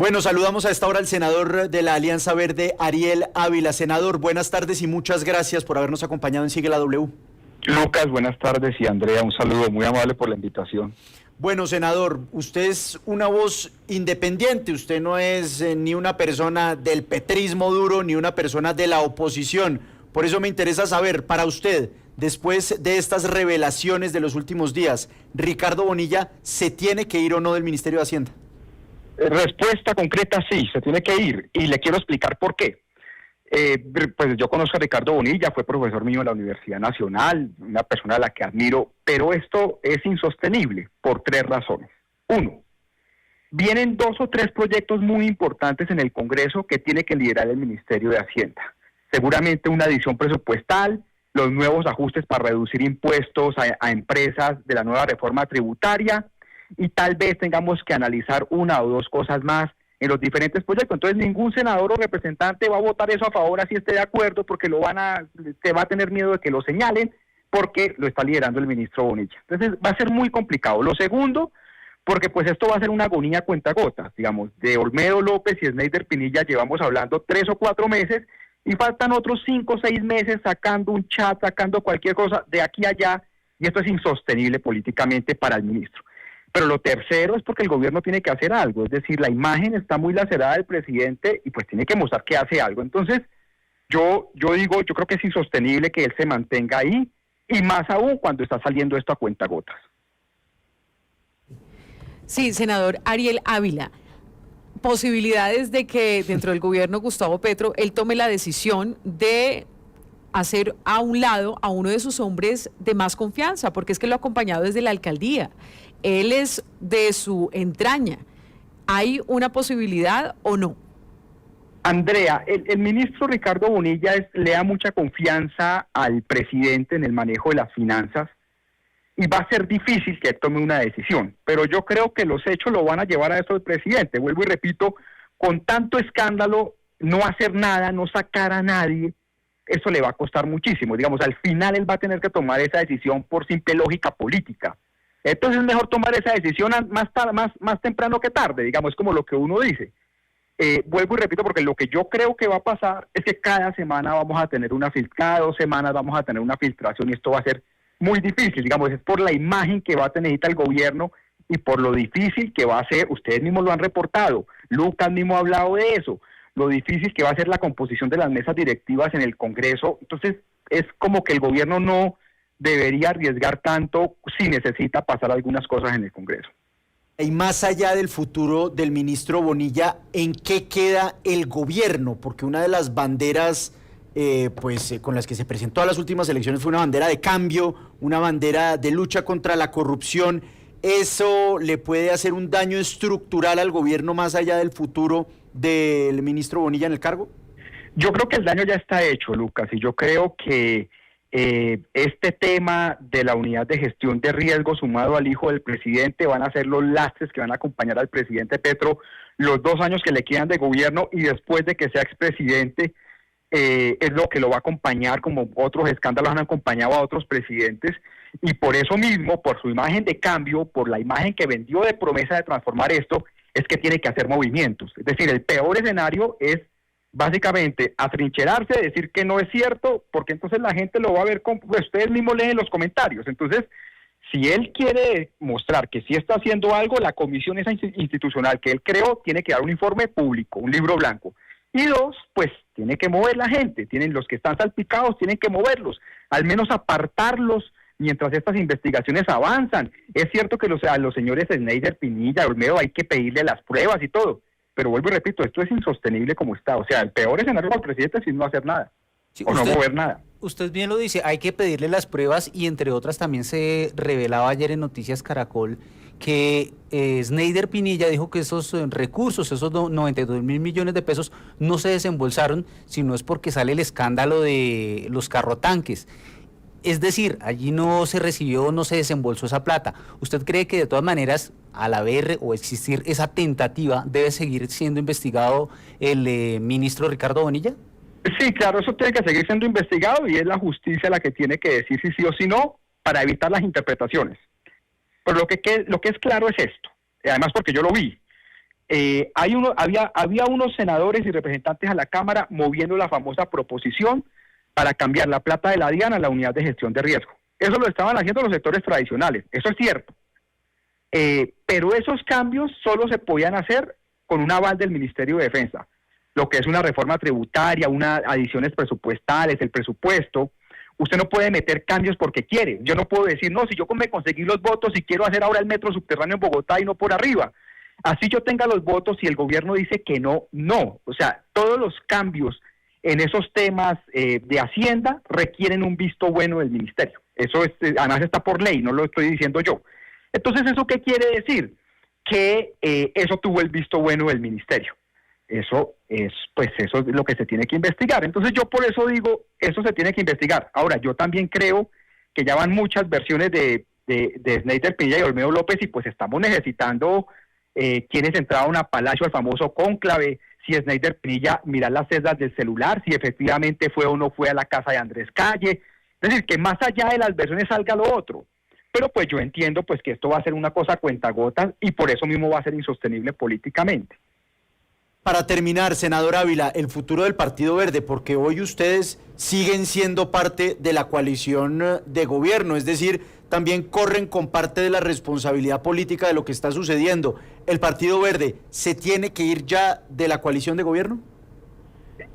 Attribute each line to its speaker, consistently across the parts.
Speaker 1: Bueno, saludamos a esta hora al senador de la Alianza Verde, Ariel Ávila. Senador, buenas tardes y muchas gracias por habernos acompañado en Sigue la W.
Speaker 2: Lucas, buenas tardes, y Andrea, un saludo, muy amable por la invitación.
Speaker 1: Bueno, senador, usted es una voz independiente, usted no es ni una persona del petrismo duro, ni una persona de la oposición. Por eso me interesa saber, para usted, después de estas revelaciones de los últimos días, ¿Ricardo Bonilla se tiene que ir o no del Ministerio de Hacienda?
Speaker 2: Respuesta concreta, sí, se tiene que ir, y le quiero explicar por qué. Pues yo conozco a Ricardo Bonilla, fue profesor mío en la Universidad Nacional, una persona a la que admiro, pero esto es insostenible por tres razones. Uno, vienen 2 o 3 proyectos muy importantes en el Congreso que tiene que liderar el Ministerio de Hacienda. Seguramente una adición presupuestal, los nuevos ajustes para reducir impuestos a empresas de la nueva reforma tributaria, y tal vez tengamos que analizar 1 o 2 cosas más en los diferentes proyectos. Entonces ningún senador o representante va a votar eso a favor así esté de acuerdo, porque se va a tener miedo de que lo señalen, porque lo está liderando el ministro Bonilla. Entonces va a ser muy complicado. Lo segundo, porque pues esto va a ser una agonía a cuentagotas, digamos, de Olmedo López y Sneider Pinilla llevamos hablando 3 o 4 meses, y faltan otros 5 o 6 meses sacando un chat, sacando cualquier cosa de aquí a allá, y esto es insostenible políticamente para el ministro. Pero lo tercero es porque el gobierno tiene que hacer algo, es decir, la imagen está muy lacerada del presidente y pues tiene que mostrar que hace algo. Entonces, yo creo que es insostenible que él se mantenga ahí, y más aún cuando está saliendo esto a cuentagotas.
Speaker 3: Sí, senador Ariel Ávila, posibilidades de que dentro del gobierno Gustavo Petro él tome la decisión de hacer a un lado a uno de sus hombres de más confianza, porque es que lo ha acompañado desde la alcaldía. Él es de su entraña. ¿Hay una posibilidad o no?
Speaker 2: Andrea, el ministro Ricardo Bonilla le da mucha confianza al presidente en el manejo de las finanzas, y va a ser difícil que tome una decisión, pero yo creo que los hechos lo van a llevar a eso del presidente. Vuelvo y repito, con tanto escándalo, no hacer nada, no sacar a nadie, eso le va a costar muchísimo. Digamos, al final él va a tener que tomar esa decisión por simple lógica política. Entonces es mejor tomar esa decisión más temprano que tarde, digamos, es como lo que uno dice. Vuelvo y repito, porque lo que yo creo que va a pasar es que cada semana vamos a tener cada 2 semanas vamos a tener una filtración, y esto va a ser muy difícil, digamos, es por la imagen que va a tener el gobierno y por lo difícil que va a ser. Ustedes mismos lo han reportado, Lucas mismo ha hablado de eso, lo difícil que va a ser la composición de las mesas directivas en el Congreso. Entonces es como que el gobierno no debería arriesgar tanto si necesita pasar algunas cosas en el Congreso.
Speaker 1: Y más allá del futuro del ministro Bonilla, ¿en qué queda el gobierno? Porque una de las banderas con las que se presentó a las últimas elecciones fue una bandera de cambio, una bandera de lucha contra la corrupción. ¿Eso le puede hacer un daño estructural al gobierno más allá del futuro del ministro Bonilla en el cargo?
Speaker 2: Yo creo que el daño ya está hecho, Lucas, y yo creo que este tema de la unidad de gestión de riesgo sumado al hijo del presidente van a ser los lastres que van a acompañar al presidente Petro los 2 años que le quedan de gobierno, y después de que sea expresidente, es lo que lo va a acompañar, como otros escándalos han acompañado a otros presidentes. Y por eso mismo, por su imagen de cambio, por la imagen que vendió de promesa de transformar esto, es que tiene que hacer movimientos. Es decir, el peor escenario es básicamente atrincherarse, decir que no es cierto, porque entonces la gente lo va a ver, pues ustedes mismos leen los comentarios. Entonces, si él quiere mostrar que sí está haciendo algo, la comisión esa institucional que él creó tiene que dar un informe público, un libro blanco. Y 2, pues tiene que mover la gente, los que están salpicados tienen que moverlos, al menos apartarlos mientras estas investigaciones avanzan. Es cierto que a los señores Sneider, Pinilla, Olmedo hay que pedirle las pruebas y todo, pero vuelvo y repito, esto es insostenible como está. O sea, el peor escenario para el presidente es no hacer nada, sí, o no mover nada.
Speaker 4: Usted bien lo dice, hay que pedirle las pruebas, y entre otras también se revelaba ayer en Noticias Caracol que Sneider Pinilla dijo que esos recursos, esos 92.000 millones de pesos, no se desembolsaron, sino es porque sale el escándalo de los carrotanques. Es decir, allí no se recibió, no se desembolsó esa plata. ¿Usted cree que de todas maneras, al haber o existir esa tentativa, debe seguir siendo investigado el ministro Ricardo Bonilla?
Speaker 2: Sí, claro, eso tiene que seguir siendo investigado, y es la justicia la que tiene que decir si sí o si no, para evitar las interpretaciones. Pero lo que es claro es esto, además porque yo lo vi. había unos senadores y representantes a la Cámara moviendo la famosa proposición para cambiar la plata de la DIAN a la unidad de gestión de riesgo. Eso lo estaban haciendo los sectores tradicionales, eso es cierto. Pero esos cambios solo se podían hacer con un aval del Ministerio de Defensa, lo que es una reforma tributaria, unas adiciones presupuestales, el presupuesto. Usted no puede meter cambios porque quiere. Yo no puedo decir, no, si yo me conseguí los votos y quiero hacer ahora el metro subterráneo en Bogotá y no por arriba. Así yo tenga los votos y el gobierno dice que no, no. O sea, todos los cambios en esos temas de Hacienda requieren un visto bueno del ministerio. Eso además está por ley, no lo estoy diciendo yo. Entonces, ¿eso qué quiere decir? Que eso tuvo el visto bueno del ministerio. Eso es lo que se tiene que investigar. Entonces yo por eso digo, eso se tiene que investigar. Ahora, yo también creo que ya van muchas versiones de Sneider Pinilla y Olmedo López y pues estamos necesitando quienes entraron a Palacio al famoso cónclave, si Sneider Pinilla mirar las celdas del celular, si efectivamente fue o no fue a la casa de Andrés Calle. Es decir, que más allá de las versiones salga lo otro. Pero pues yo entiendo pues que esto va a ser una cosa a cuentagotas y por eso mismo va a ser insostenible políticamente.
Speaker 1: Para terminar, senador Ávila, el futuro del Partido Verde, porque hoy ustedes siguen siendo parte de la coalición de gobierno, es decir, también corren con parte de la responsabilidad política de lo que está sucediendo. ¿El Partido Verde se tiene que ir ya de la coalición de gobierno?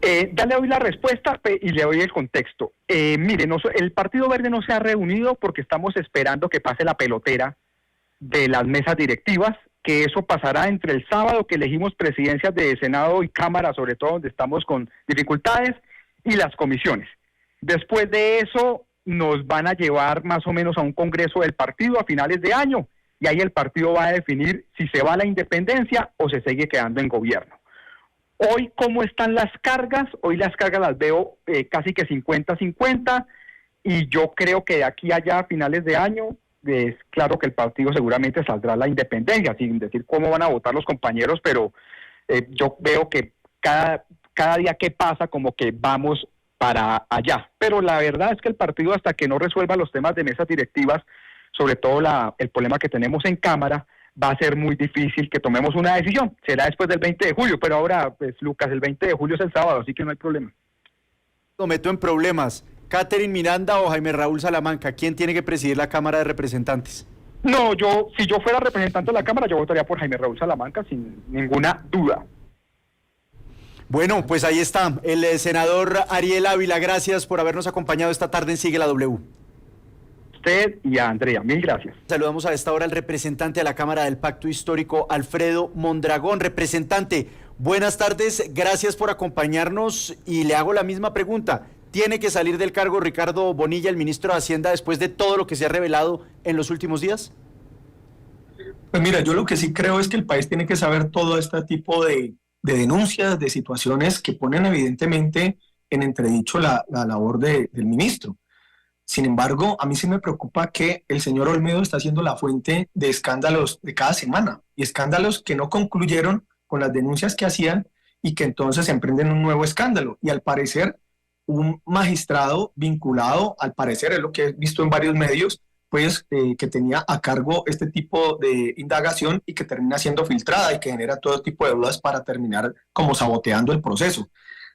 Speaker 2: Ya le doy la respuesta y le doy el contexto. Mire, el Partido Verde no se ha reunido porque estamos esperando que pase la pelotera de las mesas directivas, que eso pasará entre el sábado que elegimos presidencias de Senado y Cámara, sobre todo donde estamos con dificultades, y las comisiones. Después de eso nos van a llevar más o menos a un congreso del partido a finales de año, y ahí el partido va a definir si se va a la independencia o se sigue quedando en gobierno. Hoy, ¿cómo están las cargas? Hoy las cargas las veo casi que 50-50, y yo creo que de aquí a allá a finales de año es claro que el partido seguramente saldrá a la independencia, sin decir cómo van a votar los compañeros, pero yo veo que cada día que pasa como que vamos para allá. Pero la verdad es que el partido, hasta que no resuelva los temas de mesas directivas, sobre todo el problema que tenemos en Cámara, va a ser muy difícil que tomemos una decisión. Será después del 20 de julio, pero ahora, pues Lucas, el 20 de julio es el sábado, así que no hay problema.
Speaker 1: Lo meto en problemas. ¿Catherine Miranda o Jaime Raúl Salamanca? ¿Quién tiene que presidir la Cámara de Representantes?
Speaker 2: No, si yo fuera representante de la Cámara, yo votaría por Jaime Raúl Salamanca sin ninguna duda.
Speaker 1: Bueno, pues ahí está, el senador Ariel Ávila, gracias por habernos acompañado esta tarde en Sigue la W.
Speaker 2: Usted y a Andrea, mil gracias.
Speaker 1: Saludamos a esta hora al representante de la Cámara del Pacto Histórico, Alfredo Mondragón. Representante, buenas tardes, gracias por acompañarnos y le hago la misma pregunta. ¿Tiene que salir del cargo Ricardo Bonilla, el ministro de Hacienda, después de todo lo que se ha revelado en los últimos días?
Speaker 5: Pues mira, yo lo que sí creo es que el país tiene que saber todo este tipo de denuncias, de situaciones que ponen evidentemente en entredicho la labor del ministro. Sin embargo, a mí sí me preocupa que el señor Olmedo está siendo la fuente de escándalos de cada semana, y escándalos que no concluyeron con las denuncias que hacían y que entonces emprenden un nuevo escándalo. Y al parecer, un magistrado vinculado, al parecer es lo que he visto en varios medios, pues que tenía a cargo este tipo de indagación y que termina siendo filtrada y que genera todo tipo de dudas para terminar como saboteando el proceso.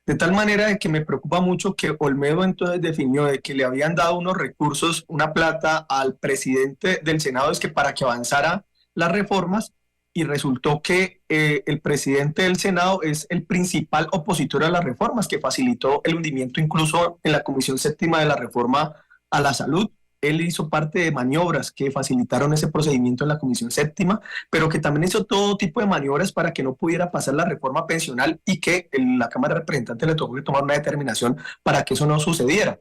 Speaker 5: De tal manera de que me preocupa mucho que Olmedo entonces definió de que le habían dado unos recursos, una plata al presidente del Senado, es que para que avanzara las reformas, y resultó que el presidente del Senado es el principal opositor a las reformas, que facilitó el hundimiento incluso en la Comisión Séptima de la Reforma a la Salud. Él hizo parte de maniobras que facilitaron ese procedimiento en la Comisión Séptima, pero que también hizo todo tipo de maniobras para que no pudiera pasar la reforma pensional y que la Cámara de Representantes le tuvo que tomar una determinación para que eso no sucediera.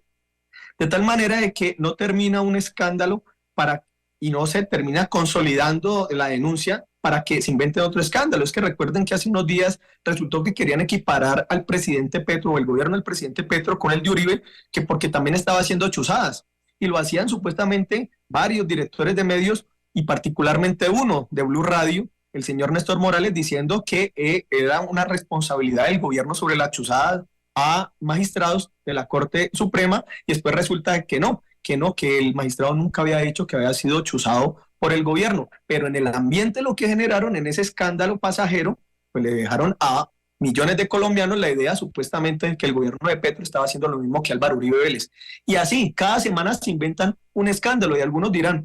Speaker 5: De tal manera de que no termina un escándalo y no se termina consolidando la denuncia para que se invente otro escándalo. Es que recuerden que hace unos días resultó que querían equiparar al presidente Petro, o el gobierno del presidente Petro, con el de Uribe, que porque también estaba haciendo chuzadas. Y lo hacían supuestamente varios directores de medios, y particularmente uno de Blue Radio, el señor Néstor Morales, diciendo que era una responsabilidad del gobierno sobre las chuzadas a magistrados de la Corte Suprema, y después resulta que el magistrado nunca había dicho que había sido chuzado por el gobierno. Pero en el ambiente lo que generaron en ese escándalo pasajero pues le dejaron a millones de colombianos la idea supuestamente de que el gobierno de Petro estaba haciendo lo mismo que Álvaro Uribe Vélez. Y así, cada semana se inventan un escándalo y algunos dirán,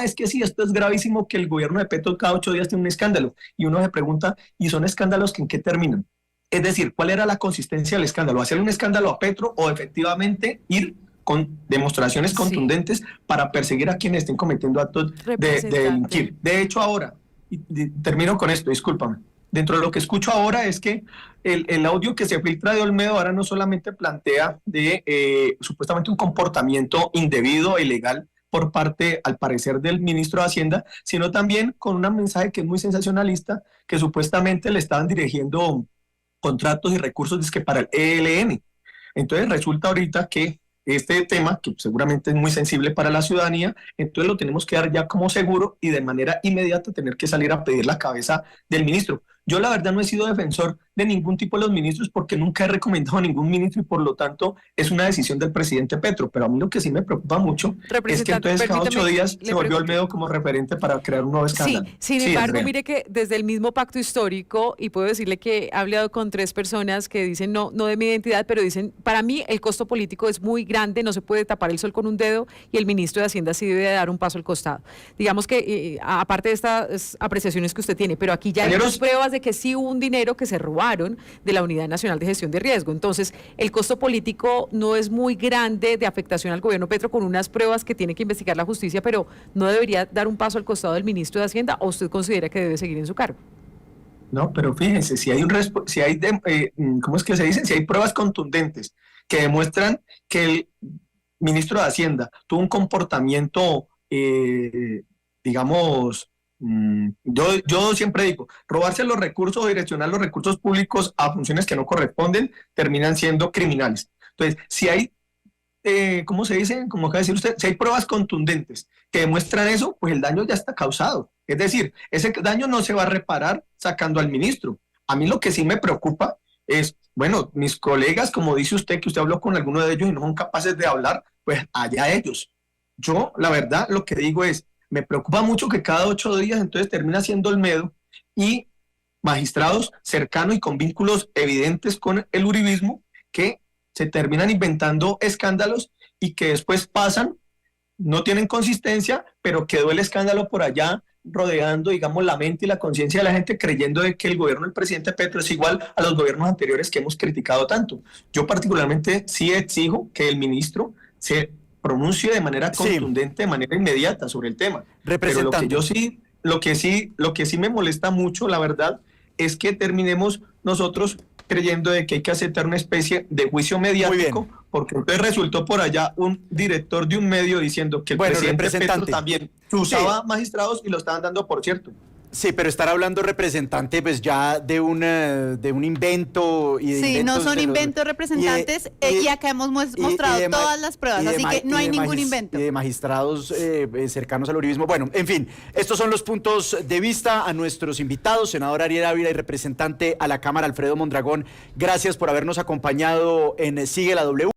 Speaker 5: es que sí, esto es gravísimo que el gobierno de Petro cada 8 días tiene un escándalo. Y uno se pregunta, ¿y son escándalos que en qué terminan? Es decir, ¿cuál era la consistencia del escándalo? ¿Hacerle un escándalo a Petro o efectivamente ir con demostraciones contundentes para perseguir a quienes estén cometiendo actos de delinquir? De hecho, ahora, y termino con esto, discúlpame. Dentro de lo que escucho ahora es que el audio que se filtra de Olmedo ahora no solamente plantea de supuestamente un comportamiento indebido e ilegal por parte, al parecer, del ministro de Hacienda, sino también con un mensaje que es muy sensacionalista, que supuestamente le estaban dirigiendo contratos y recursos dizque para el ELN. Entonces resulta ahorita que este tema, que seguramente es muy sensible para la ciudadanía, entonces lo tenemos que dar ya como seguro y de manera inmediata tener que salir a pedir la cabeza del ministro. Yo la verdad no he sido defensor de ningún tipo de los ministros porque nunca he recomendado a ningún ministro y por lo tanto es una decisión del presidente Petro, pero a mí lo que sí me preocupa mucho es que entonces cada 8 días se volvió Olmedo como referente para crear un nuevo escándalo.
Speaker 3: Sí, sin embargo, mire que desde el mismo pacto histórico, y puedo decirle que he hablado con 3 personas que dicen no de mi identidad, pero dicen, para mí el costo político es muy grande, no se puede tapar el sol con un dedo y el ministro de Hacienda sí debe dar un paso al costado. Digamos que aparte de estas apreciaciones que usted tiene, pero aquí ya hay unas pruebas de que sí hubo un dinero que se robaron de la Unidad Nacional de Gestión de Riesgo. Entonces, el costo político no es muy grande de afectación al gobierno Petro con unas pruebas que tiene que investigar la justicia, pero ¿no debería dar un paso al costado del ministro de Hacienda o usted considera que debe seguir en su cargo?
Speaker 5: No, pero fíjense, si hay ¿cómo es que se dice? Si hay pruebas contundentes que demuestran que el ministro de Hacienda tuvo un comportamiento, digamos, yo siempre digo, robarse los recursos o direccionar los recursos públicos a funciones que no corresponden terminan siendo criminales. Entonces, si hay, ¿cómo se dice? Como acaba de decir usted, si hay pruebas contundentes que demuestran eso, pues el daño ya está causado. Es decir, ese daño no se va a reparar sacando al ministro. A mí lo que sí me preocupa es, bueno, mis colegas, como dice usted, que usted habló con alguno de ellos y no son capaces de hablar, pues allá ellos. Yo, la verdad, lo que digo es, me preocupa mucho que cada 8 días entonces termina siendo Olmedo y magistrados cercanos y con vínculos evidentes con el uribismo que se terminan inventando escándalos y que después pasan, no tienen consistencia, pero quedó el escándalo por allá rodeando, digamos, la mente y la conciencia de la gente creyendo de que el gobierno del presidente Petro es igual a los gobiernos anteriores que hemos criticado tanto. Yo particularmente sí exijo que el ministro se pronuncie de manera contundente, de manera inmediata sobre el tema. Pero lo que sí me molesta mucho, la verdad, es que terminemos nosotros creyendo de que hay que aceptar una especie de juicio mediático, porque entonces resultó por allá un director de un medio diciendo que el presidente Petro también usaba magistrados y lo estaban dando por cierto.
Speaker 1: Sí, pero estar hablando representante pues ya de un invento y de
Speaker 6: sí, no son inventos representantes y acá hemos mostrado todas las pruebas, así que no hay ningún invento.
Speaker 1: Y de magistrados cercanos al uribismo. Bueno, en fin, estos son los puntos de vista a nuestros invitados, senador Ariel Ávila y representante a la Cámara Alfredo Mondragón. Gracias por habernos acompañado en Sigue la W.